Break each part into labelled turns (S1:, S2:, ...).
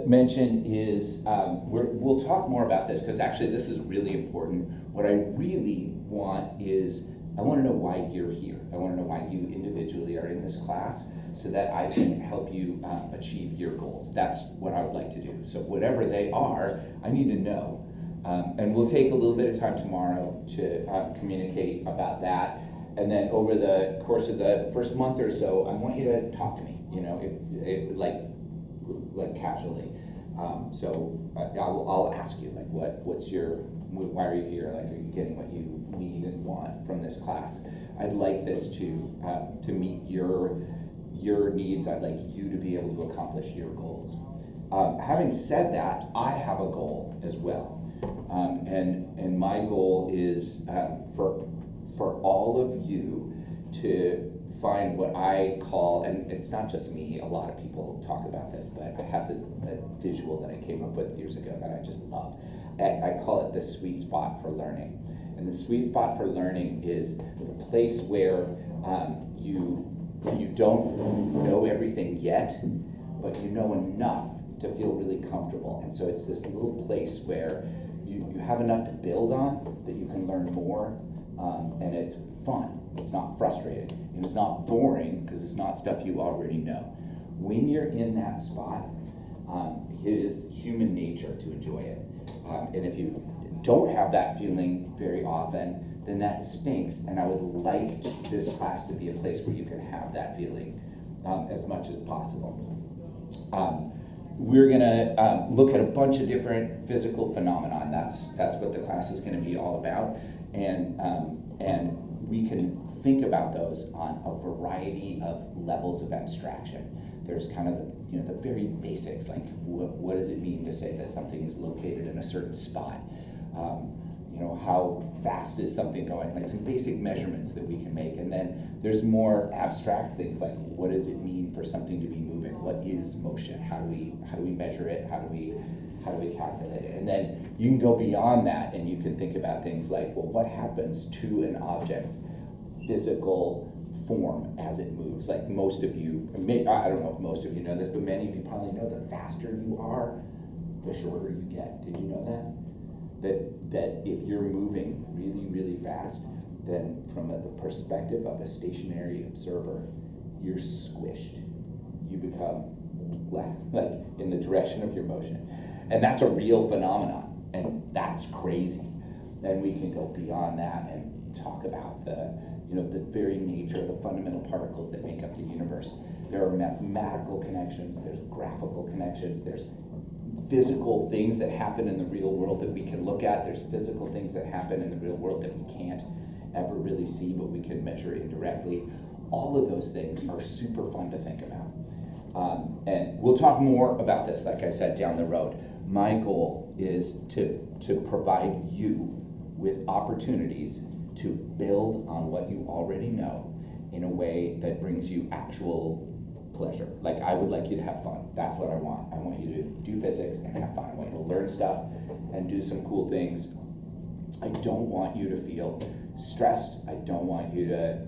S1: mention is we'll talk more about this because actually this is really important. What I really want is I want to know why you're here. I want to know why you individually are in this class so that I can help you achieve your goals. That's what I would like to do. So whatever they are, I need to know. And we'll take a little bit of time tomorrow to communicate about that. And then over the course of the first month or so, I want you to talk to me, like casually. So I'll ask you, like, why are you here? Like, are you getting what you need and want from this class? I'd like this to meet your needs. I'd like you to be able to accomplish your goals. Having said that, I have a goal as well. And my goal is for all of you to find what I call, and it's not just me, a lot of people talk about this, but I have this visual that I came up with years ago that I just love. I call it the sweet spot for learning. And the sweet spot for learning is the place where you don't know everything yet, but you know enough to feel really comfortable. And so it's this little place where you have enough to build on that you can learn more, and it's fun. It's not frustrating, and it's not boring because it's not stuff you already know. When you're in that spot, it is human nature to enjoy it. And if you don't have that feeling very often, then that stinks, and I would like this class to be a place where you can have that feeling as much as possible. We're gonna look at a bunch of different physical phenomenon. That's what the class is gonna be all about, and we can think about those on a variety of levels of abstraction. There's kind of the very basics, like what does it mean to say that something is located in a certain spot? How fast is something going? Like some basic measurements that we can make. And then there's more abstract things like what does it mean for something to be moving? What is motion? How do we measure it? How do we calculate it? And then you can go beyond that and you can think about things like, well, what happens to an object's physical form as it moves? Like most of you, I don't know if most of you know this, but many of you probably know the faster you are, the shorter you get. Did you know that? That if you're moving really, really fast, then from the perspective of a stationary observer, you're squished. You become like in the direction of your motion. And that's a real phenomenon, and that's crazy. And we can go beyond that and talk about the very nature of the fundamental particles that make up the universe. There are mathematical connections, there's graphical connections, there's physical things that happen in the real world that we can look at, there's physical things that happen in the real world that we can't ever really see, but we can measure indirectly. All of those things are super fun to think about. And we'll talk more about this, like I said, down the road. My goal is to provide you with opportunities to build on what you already know in a way that brings you actual pleasure. Like, I would like you to have fun. That's what I want. I want you to do physics and have fun. I want you to learn stuff and do some cool things. I don't want you to feel stressed. I don't want you to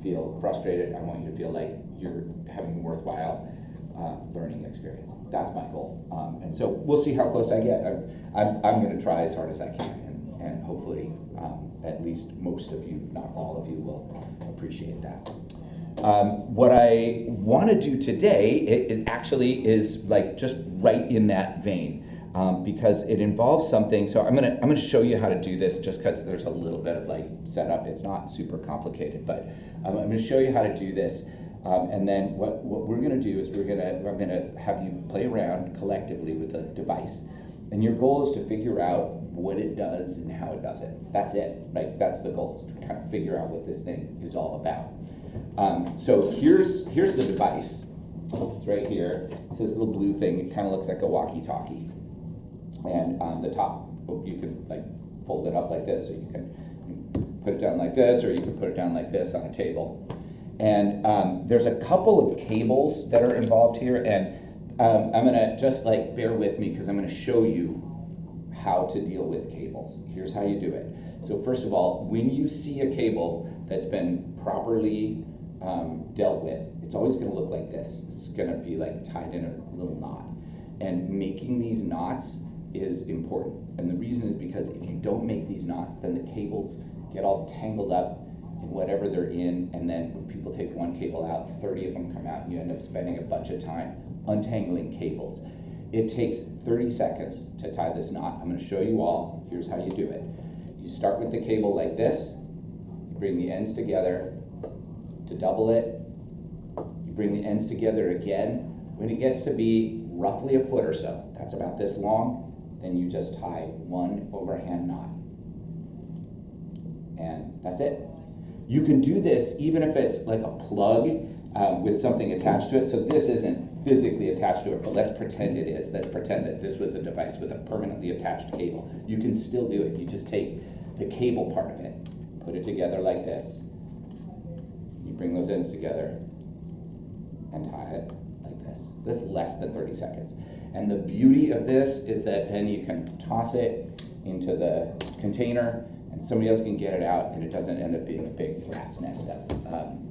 S1: feel frustrated. I want you to feel like you're having a worthwhile learning experience. That's my goal. And so we'll see how close I get. I'm going to try as hard as I can, and hopefully at least most of you, if not all of you, will appreciate that. What I want to do today, it actually is like just right in that vein, because it involves something. So I'm gonna show you how to do this, just because there's a little bit of like setup. It's not super complicated, but I'm gonna show you how to do this. And then what we're gonna do is I'm gonna have you play around collectively with a device, and your goal is to figure out what it does and how it does it. That's it. Like, that's the goal, is to kind of figure out what this thing is all about. So here's the device. It's right here. It's this little blue thing. It kind of looks like a walkie-talkie. And on the top, you can like fold it up like this, or you can put it down like this, or you can put it down like this on a table. And there's a couple of cables that are involved here, and I'm gonna just like bear with me because I'm gonna show you how to deal with cables. Here's how you do it. So first of all, when you see a cable that's been properly dealt with, it's always going to look like this. It's going to be like tied in a little knot. And making these knots is important. And the reason is because if you don't make these knots, then the cables get all tangled up in whatever they're in, and then when people take one cable out, 30 of them come out, and you end up spending a bunch of time untangling cables. It takes 30 seconds to tie this knot. I'm going to show you all. Here's how you do it. You start with the cable like this. You bring the ends together to double it. You bring the ends together again. When it gets to be roughly a foot or so, that's about this long, then you just tie one overhand knot. And that's it. You can do this even if it's like a plug with something attached to it. So this isn't physically attached to it, but let's pretend it is. Let's pretend that this was a device with a permanently attached cable. You can still do it. You just take the cable part of it, put it together like this. You bring those ends together and tie it like this. This is less than 30 seconds. And the beauty of this is that then you can toss it into the container and somebody else can get it out, and it doesn't end up being a big rat's nest of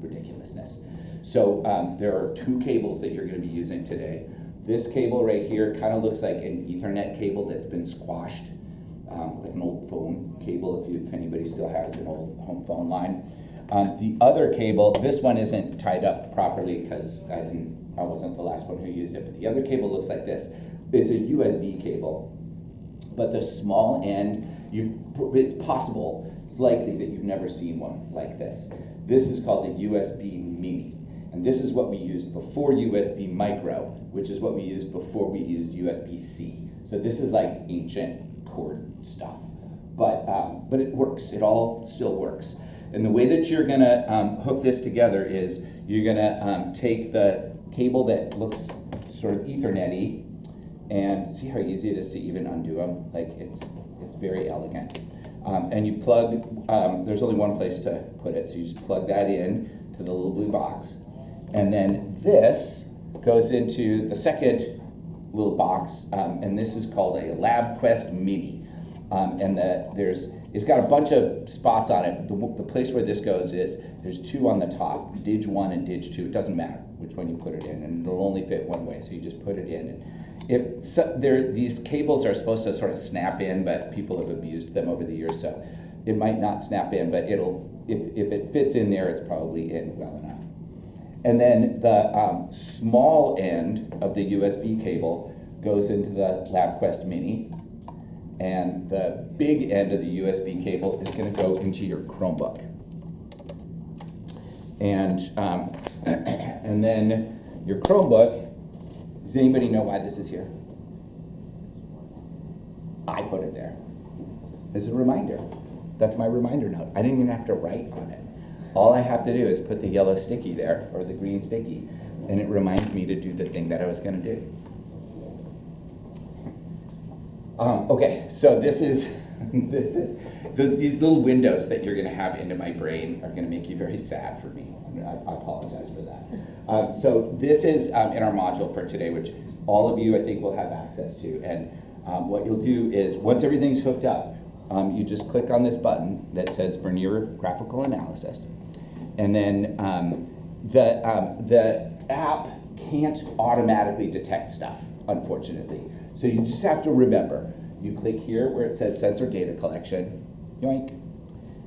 S1: ridiculousness. So there are two cables that you're going to be using today. This cable right here kind of looks like an Ethernet cable that's been squashed, like an old phone cable if anybody still has an old home phone line. The other cable, this one isn't tied up properly because I wasn't the last one who used it, but the other cable looks like this. It's a USB cable, but the small end, it's possible, likely that you've never seen one like this. This is called a USB Mini, and this is what we used before USB Micro, which is what we used before we used USB-C. So this is like ancient cord stuff, but it works. It all still works. And the way that you're gonna hook this together is you're gonna take the cable that looks sort of Ethernet-y, and see how easy it is to even undo them. Like it's very elegant. And you plug, there's only one place to put it, so you just plug that in to the little blue box. And then this goes into the second little box, and this is called a LabQuest Mini. And it's got a bunch of spots on it. The place where this goes is, there's two on the top, Dig 1 and Dig 2. It doesn't matter which one you put it in, and it'll only fit one way, so you just put it in. These cables are supposed to sort of snap in, but people have abused them over the years, so it might not snap in, but if it fits in there, it's probably in well enough. And then the small end of the USB cable goes into the LabQuest Mini, and the big end of the USB cable is going to go into your Chromebook. And and then your Chromebook, does anybody know why this is here? I put it there. It's a reminder. That's my reminder note. I didn't even have to write on it. All I have to do is put the yellow sticky there, or the green sticky, and it reminds me to do the thing that I was going to do. Okay, so these little windows that you're going to have into my brain are going to make you very sad for me. I apologize for that. So this is in our module for today, which all of you I think will have access to. And what you'll do is, once everything's hooked up, you just click on this button that says Vernier Graphical Analysis. And then the app can't automatically detect stuff, unfortunately. So you just have to remember, you click here where it says Sensor Data Collection, yoink.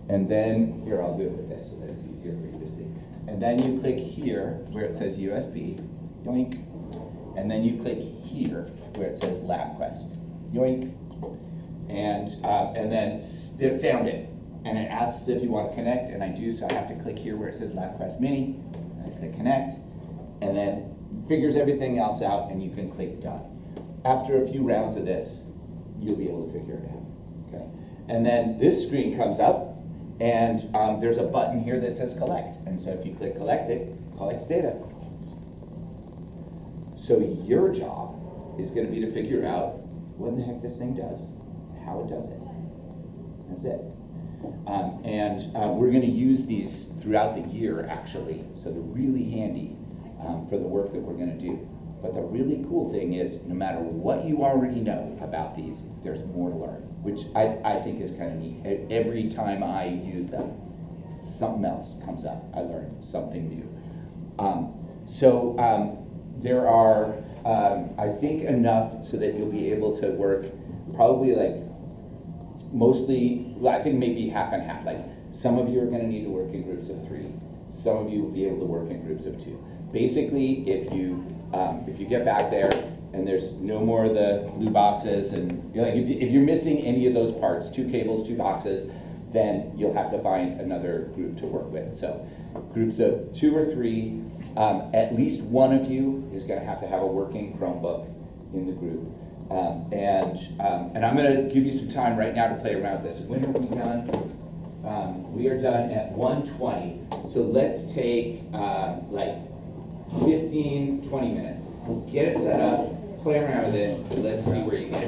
S1: And then, here, I'll do it with this so that it's easier for you to see. And then you click here where it says USB, yoink. And then you click here where it says LabQuest, yoink. And then it found it. And it asks if you want to connect, and I do, so I have to click here where it says LabQuest Mini, and I click connect, and then figures everything else out, and you can click done. After a few rounds of this, you'll be able to figure it out, okay? And then this screen comes up, and there's a button here that says collect. And so if you click collect, it collects data. So your job is going to be to figure out what the heck this thing does, how it does it. That's it. We're going to use these throughout the year, actually, so they're really handy for the work that we're going to do. But the really cool thing is, no matter what you already know about these, there's more to learn, which I think is kind of neat. Every time I use them, something else comes up. I learn something new. there are, I think, enough so that you'll be able to work probably like mostly, well, I think maybe half and half. Like some of you are going to need to work in groups of 3. Some of you will be able to work in groups of 2. Basically, if you get back there and there's no more of the blue boxes, and you're like, if you're missing any of those parts, 2 cables, 2 boxes, then you'll have to find another group to work with. So groups of 2 or 3, at least one of you is going to have a working Chromebook in the group. And I'm going to give you some time right now to play around with this. When are we done? We are done at 1:20. So let's take like 15, 20 minutes. Get it set up, play around with it, let's see where you get.